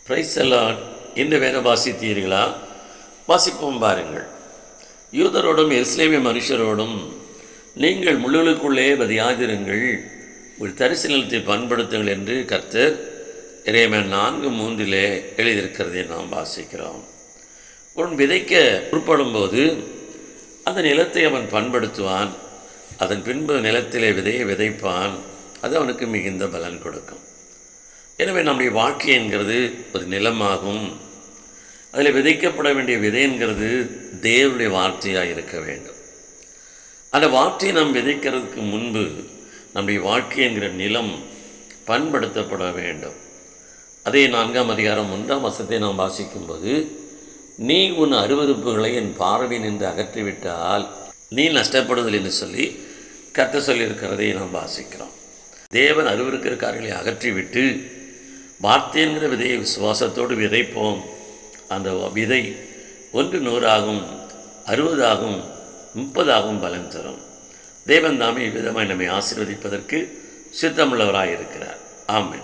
Price எல்லாம் இந்த வேத வாசித்தீர்களா? வாசிப்போம் பாருங்கள். யூதரோடும் இஸ்லாமிய மனுஷரோடும் நீங்கள் முள்ளுகளுக்குள்ளே பதியாதிருங்கள், ஒரு தரிசு நிலத்தை பண்படுத்துங்கள் என்று கர்த்தர் எரேமியா 4:3 எழுதியிருக்கிறதை நாம் வாசிக்கிறோம். ஒரு விதைக்க புறப்படும்போது அந்த நிலத்தை அவன் பண்படுத்துவான். அதன் பின்பு நிலத்திலே விதையை விதைப்பான். அது அவனுக்கு மிகுந்த பலன் கொடுக்கும். எனவே நம்முடைய வாழ்க்கை என்கிறது ஒரு நிலமாகும். அதில் விதைக்கப்பட வேண்டிய விதை என்கிறது தேவனுடைய வார்த்தையாக இருக்க வேண்டும். அந்த வார்த்தையை நாம் விதைக்கிறதுக்கு முன்பு நம்முடைய வாழ்க்கை என்கிற நிலம் பண்படுத்தப்பட வேண்டும். அதே 4ஆம் அதிகாரம் 1ஆம் வசனத்தை நாம் வாசிக்கும்போது, நீ உன் அருவருப்புகளை என் பார்வை நின்று அகற்றிவிட்டால் நீ நஷ்டப்படுதல் என்று சொல்லி கர்த்தர் சொல்லியிருக்கிறதை நாம் வாசிக்கிறோம். தேவன் அருவருக்கிற காரியங்களை அகற்றிவிட்டு வார்த்தை என்கிற விதையை விசுவாசத்தோடு விதைப்போம். அந்த விதை 100 ஆகும், 60 ஆகும், 30 பலன் தரும். தேவன் தாமே விதமாய் நம்மை ஆசீர்வதிப்பதற்கு சித்தமுள்ளவராயிருக்கிறார். ஆமென்.